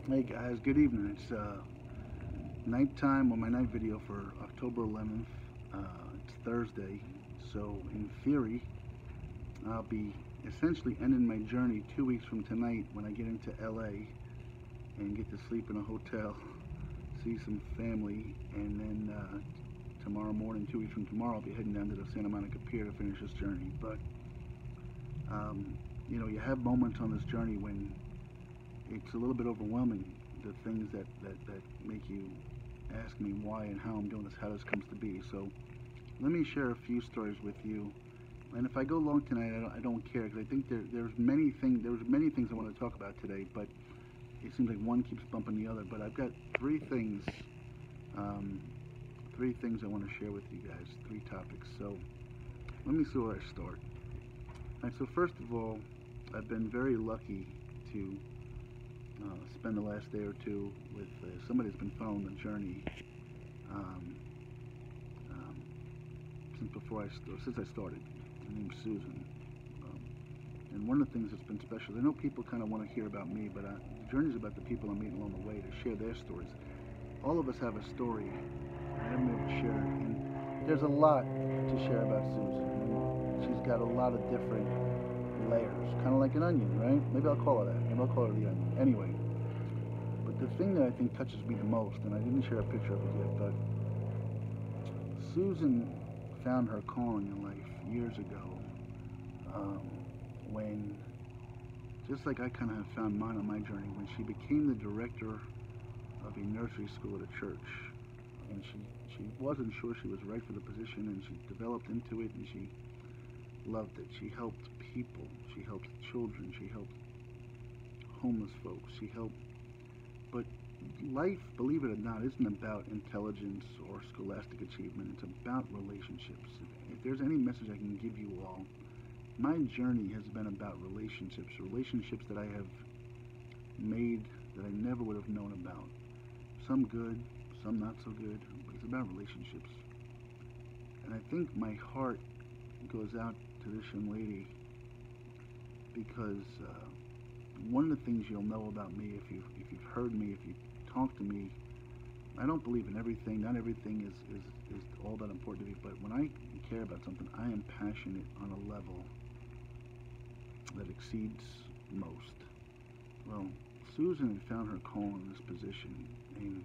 Hey guys, good evening. It's nighttime on my night video for October 11th. It's Thursday, so in theory, I'll be essentially ending my journey 2 weeks from tonight when I get into LA and get to sleep in a hotel, see some family, and then tomorrow morning, 2 weeks from tomorrow, I'll be heading down to the Santa Monica Pier to finish this journey. But um, you have moments on this journey when it's a little bit overwhelming. The things that make you ask me why and how I'm doing this, how this comes to be. So let me share a few stories with you. And if I go long tonight, I don't care because I think there's many things I want to talk about today, but it seems like one keeps bumping the other. But I've got um, three things I want to share with you guys, three topics. So let me see where I start. All right, so first of all, I've been very lucky to spend the last day or two with somebody that's been following the journey um, um, since I started. Her name's Susan, um, and one of the things that's been special. I know people kind of want to hear about me, but the journey is about the people I'm meeting along the way to share their stories. All of us have a story, and I haven't been able to share it. And there's a lot to share about Susan. And she's got a lot of different layers, kind of like an onion, right? Maybe I'll call her that. Maybe I'll call her the onion. Anyway, but the thing that I think touches me the most, and I didn't share a picture of it yet, but Susan found her calling in life years ago, um, when, just like I kind of have found mine on my journey, when she became the director of a nursery school at a church. And she wasn't sure she was right for the position, and she developed into it, and she loved it. She helped people. She helped children. She helped homeless folks. She helped. But life, believe it or not, isn't about intelligence or scholastic achievement. It's about relationships. If there's any message I can give you all, my journey has been about relationships. Relationships that I have made that I never would have known about. Some good, some not so good, but it's about relationships. And I think my heart goes out to this young lady because one of the things you'll know about me, if you've heard me, if you talk to me, I don't believe in everything. Not everything is all that important to me. But when I care about something, I am passionate on a level that exceeds most. Well, Susan had found her calling in this position, and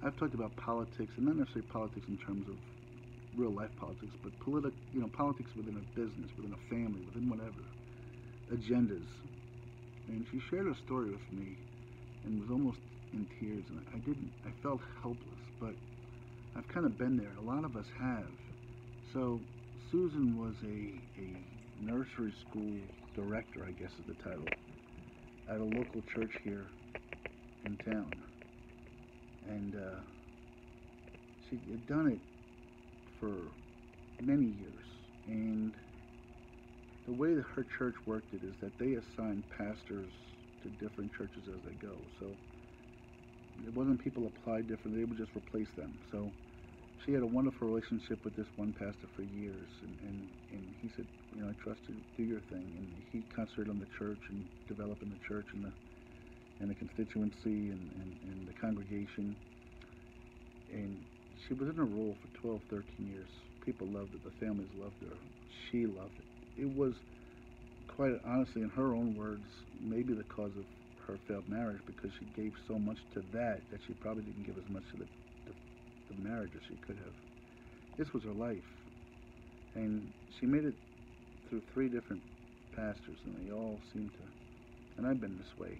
I've talked about politics, and not necessarily politics in terms of real life politics, but politics within a business, within a family, within whatever agendas. And she shared a story with me, and was almost in tears, and I felt helpless, but I've kind of been there. A lot of us have. So Susan was a nursery school director, I guess is the title, at a local church here in town, and she had done it for many years. And the way that her church worked it is that they assigned pastors to different churches as they go. So it wasn't people applied differently; they would just replace them. So she had a wonderful relationship with this one pastor for years, and he said, I trust you, do your thing. And he concentrated on the church and developing the church and the constituency and the congregation. And she was in her role for 12, 13 years. People loved it. The families loved her. She loved it. It was, quite honestly, in her own words, maybe the cause of her failed marriage, because she gave so much to that she probably didn't give as much to the marriage as she could have. This was her life. And she made it through three different pastors, and they all seemed to. And I've been this way.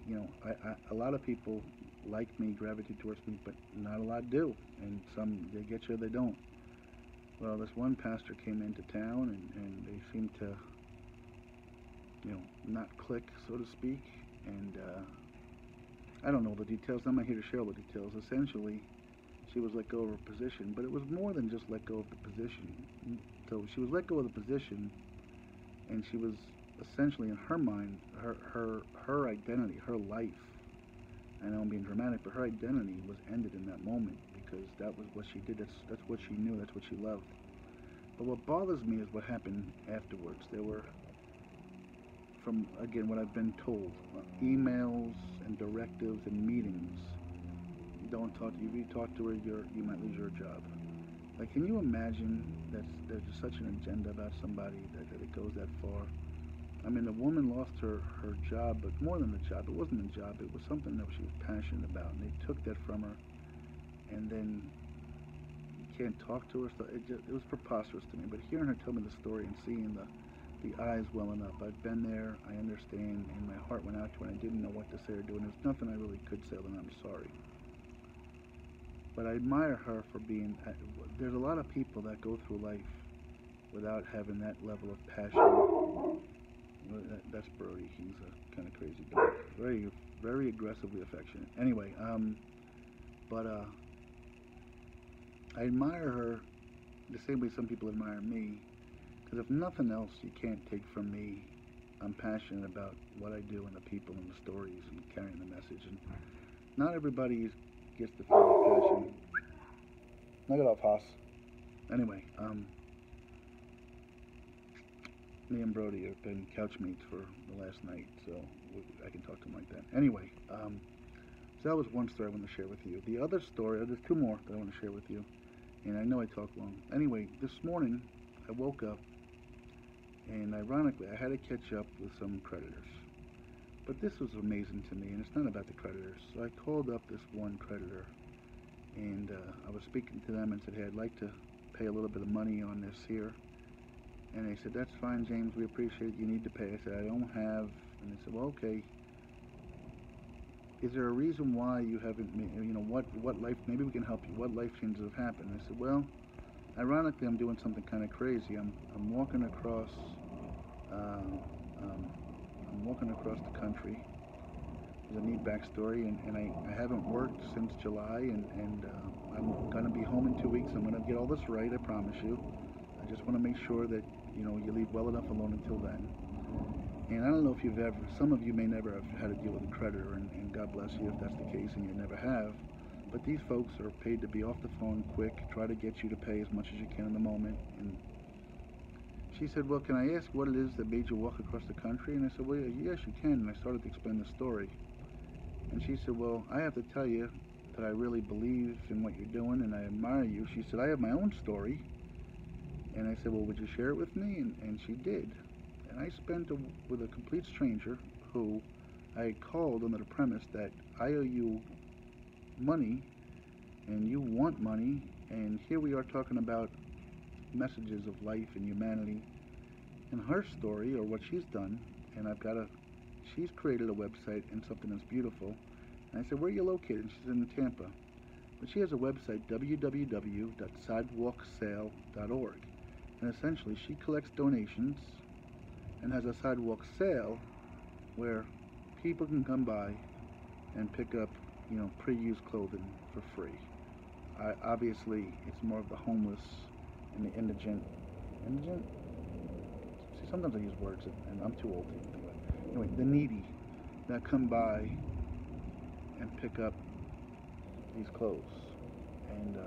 A lot of people like me, gravitate towards me, but not a lot do. And some, they get you, they don't. Well, this one pastor came into town, and they seemed to, not click, so to speak. And I don't know the details. I'm not here to share all the details. Essentially, she was let go of her position, but it was more than just let go of the position. So she was let go of the position, and she was essentially, in her mind, her identity, her life. I know I'm being dramatic, but her identity was ended in that moment because that was what she did. That's what she knew. That's what she loved. But what bothers me is what happened afterwards. There were, from again what I've been told, emails and directives and meetings. Don't talk to you. If you talk to her, you might lose your job. Like, can you imagine that there's such an agenda about somebody that it goes that far? I mean, the woman lost her job, but more than the job, it wasn't a job. It was something that she was passionate about, and they took that from her. And then you can't talk to her. So it was preposterous to me. But hearing her tell me the story and seeing the eyes welling up, I've been there. I understand, and my heart went out to her. And I didn't know what to say or do, and there's nothing I really could say other than I'm sorry. But I admire her for being. There's a lot of people that go through life without having that level of passion. That's Brody. He's a kind of crazy dog. Very, very aggressively affectionate. Anyway, but I admire her the same way some people admire me. Because if nothing else, you can't take from me. I'm passionate about what I do and the people and the stories and carrying the message. And not everybody gets to feel that passion. Knock it off, Haas. Anyway, me and Brody have been couchmates for the last night, so I can talk to him like that. Anyway, so that was one story I want to share with you. The other story, there's two more that I want to share with you, and I know I talk long. Anyway, this morning I woke up, and ironically, I had to catch up with some creditors. But this was amazing to me, and it's not about the creditors. So I called up this one creditor, and I was speaking to them and said, hey, I'd like to pay a little bit of money on this here. And they said, that's fine, James, we appreciate it. You need to pay. I said, I don't have. And they said, well, okay. Is there a reason why you haven't, what life, maybe we can help you. What life changes have happened? And I said, well, ironically, I'm doing something kind of crazy. I'm walking across, I'm walking across the country. There's a neat backstory, and I haven't worked since July, and I'm going to be home in 2 weeks. I'm going to get all this right, I promise you. I just want to make sure that, you leave well enough alone until then. And I don't know if you've ever, some of you may never have had to deal with a creditor, and God bless you if that's the case and you never have. But these folks are paid to be off the phone quick, try to get you to pay as much as you can in the moment. And she said, well, can I ask what it is that made you walk across the country? And I said, well, yes, you can. And I started to explain the story. And she said, well, I have to tell you that I really believe in what you're doing and I admire you. She said, I have my own story. And I said, well, would you share it with me? And she did. And I spent with a complete stranger who I had called under the premise that I owe you money and you want money. And here we are talking about messages of life and humanity. And her story, or what she's done, and she's created a website and something that's beautiful. And I said, where are you located? And she's in Tampa. But she has a website, www.sidewalksale.org. And essentially, she collects donations and has a sidewalk sale where people can come by and pick up, pre-used clothing for free. Obviously, it's more of the homeless and the indigent. Indigent? See, sometimes I use words, and I'm too old to even think about it. Anyway, the needy that come by and pick up these clothes. And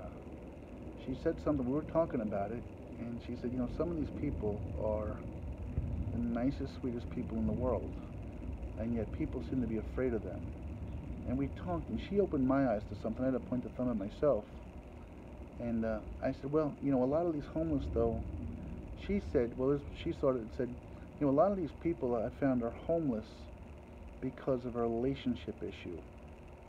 she said something, we were talking about it, and she said, some of these people are the nicest, sweetest people in the world, and yet people seem to be afraid of them. And we talked, and she opened my eyes to something. I had to point the thumb at myself. And I said, well, a lot of these homeless, though, she said, she sort of said, a lot of these people I found are homeless because of a relationship issue.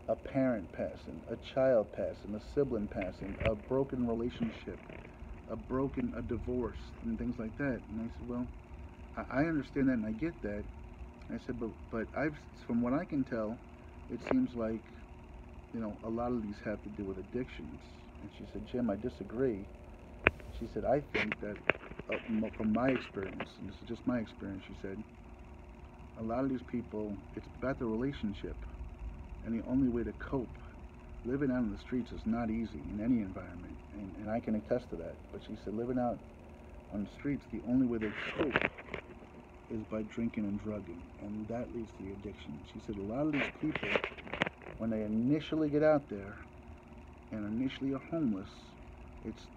A parent passing, a child passing, a sibling passing, a broken relationship, a divorce, and things like that. And I said, well, I understand that and I get that. I said, but from what I can tell, it seems like, a lot of these have to do with addictions. And she said, Jim, I disagree. She said, I think that, from my experience, and this is just my experience, she said, a lot of these people, it's about the relationship. And the only way to cope, living out in the streets is not easy in any environment. And I can attest to that. But she said, living out on the streets, the only way they cope is by drinking and drugging. And that leads to the addiction. She said, a lot of these people, when they initially get out there and initially are homeless,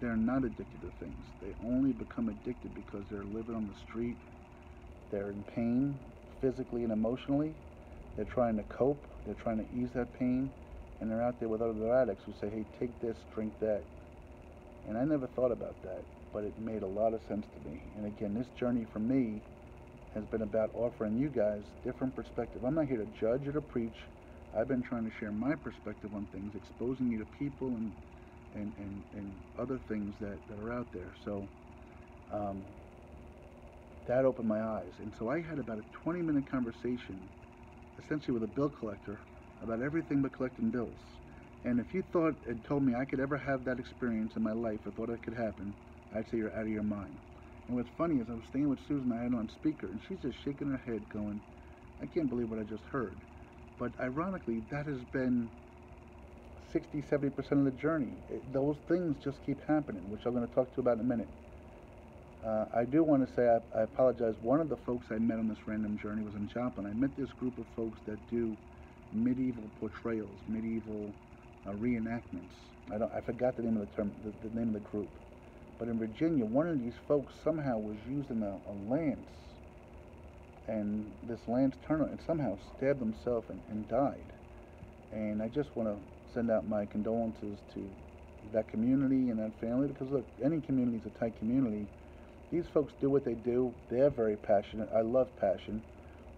they're not addicted to things. They only become addicted because they're living on the street. They're in pain, physically and emotionally. They're trying to cope. They're trying to ease that pain, and they're out there with other addicts who say, "Hey, take this, drink that." And I never thought about that, but it made a lot of sense to me. And again, this journey for me has been about offering you guys different perspective. I'm not here to judge or to preach. I've been trying to share my perspective on things, exposing you to people and other things that are out there. So um, that opened my eyes. And so I had about a 20-minute conversation, essentially with a bill collector, about everything but collecting bills. And if you thought and told me I could ever have that experience in my life, or thought it could happen, I'd say you're out of your mind. And what's funny is I was staying with Susan, I had her on speaker, and she's just shaking her head going, I can't believe what I just heard. But ironically, that has been 60–70% of the journey. Those things just keep happening, which I'm going to talk to you about in a minute. I do want to say I apologize. One of the folks I met on this random journey was in Joplin. I met this group of folks that do medieval portrayals, medieval reenactments. I forgot the name of the term, the name of the group. But in Virginia, one of these folks somehow was using a lance, and this lance turned and somehow stabbed himself and died. And I just want to send out my condolences to that community and that family, because look, any community is a tight community. These folks do what they do. They're very passionate. I love passion.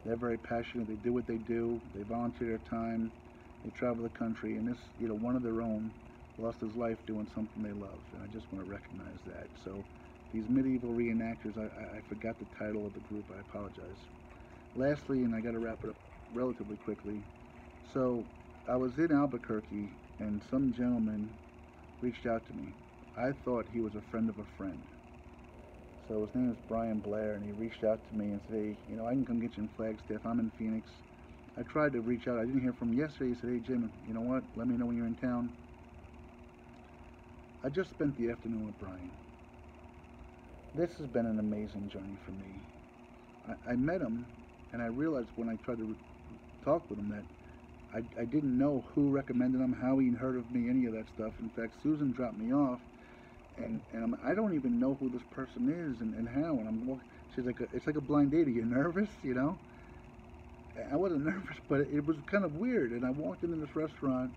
They're very passionate. They do what they do. They volunteer their time. They travel the country. And this, one of their own lost his life doing something they love. And I just want to recognize that. So these medieval reenactors, I forgot the title of the group. I apologize. Lastly, and I got to wrap it up relatively quickly. So I was in Albuquerque, and some gentleman reached out to me. I thought he was a friend of a friend. So his name is Brian Blair, and he reached out to me and said, hey, I can come get you in Flagstaff. I'm in Phoenix. I tried to reach out. I didn't hear from him yesterday. He said, hey, Jim, you know what? Let me know when you're in town. I just spent the afternoon with Brian. This has been an amazing journey for me. I met him, and I realized when I tried to talk with him that I didn't know who recommended him, how he'd heard of me, any of that stuff. In fact, Susan dropped me off. And I don't even know who this person is and how. And I'm walking. She's like, it's like a blind date. Are you nervous? I wasn't nervous, but it was kind of weird. And I walked into this restaurant,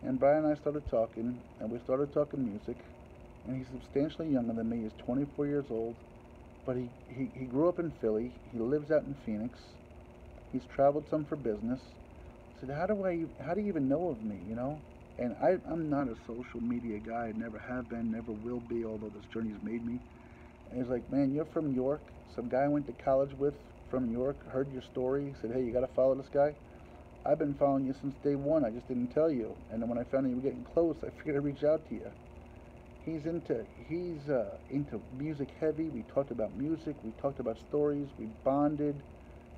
and Brian and I started talking, and we started talking music. And he's substantially younger than me. He's 24 years old, but he grew up in Philly. He lives out in Phoenix. He's traveled some for business. I said, how do you even know of me? And I'm not a social media guy. I never have been, never will be, although this journey's made me. And he's like, man, you're from York. Some guy I went to college with from York heard your story. He said, hey, you got to follow this guy. I've been following you since day one. I just didn't tell you. And then when I found out you were getting close, I figured I'd reach out to you. He's into music heavy. We talked about music. We talked about stories. We bonded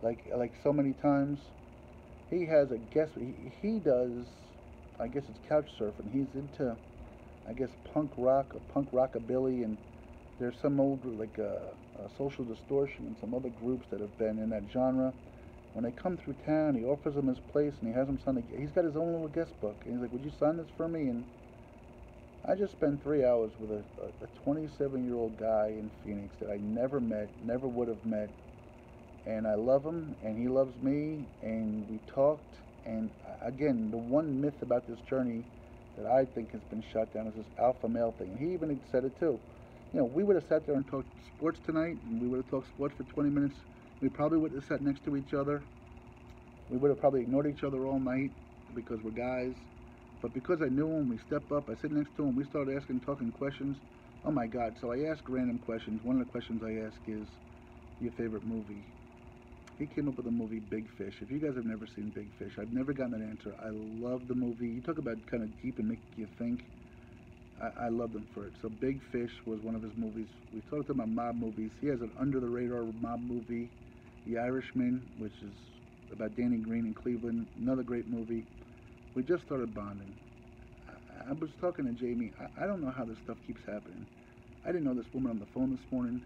like so many times. He has a guest. He does, I guess it's couch surfing. He's into, I guess, punk rock or punk rockabilly, and there's some old Social Distortion and some other groups that have been in that genre. When they come through town, he offers them his place, and he has them sign. He's got his own little guest book, and he's like, "Would you sign this for me?" And I just spent 3 hours with a 27-year-old guy in Phoenix that I never met, never would have met, and I love him, and he loves me, and we talked. And again, the one myth about this journey that I think has been shot down is this alpha male thing. And he even said it too. We would have sat there and talked sports tonight, and we would have talked sports for 20 minutes. We probably would have sat next to each other. We would have probably ignored each other all night because we're guys. But because I knew him, we stepped up. I sit next to him. We started talking questions. Oh my God. So I ask random questions. One of the questions I ask is, your favorite movie? He came up with the movie Big Fish. If you guys have never seen Big Fish, I've never gotten that answer. I love the movie. You talk about kind of deep and making you think. I love them for it. So Big Fish was one of his movies. We talked about mob movies. He has an under-the-radar mob movie, The Irishman, which is about Danny Green in Cleveland. Another great movie. We just started bonding. I was talking to Jamie. I don't know how this stuff keeps happening. I didn't know this woman on the phone this morning.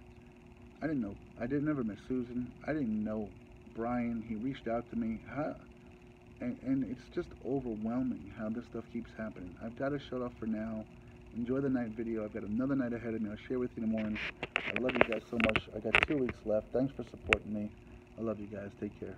I didn't know. Never met Susan. I didn't know Brian. He reached out to me. And it's just overwhelming how this stuff keeps happening. I've got to shut off for now. Enjoy the night video. I've got another night ahead of me. I'll share with you in the morning. I love you guys so much. I got 2 weeks left. Thanks for supporting me. I love you guys. Take care.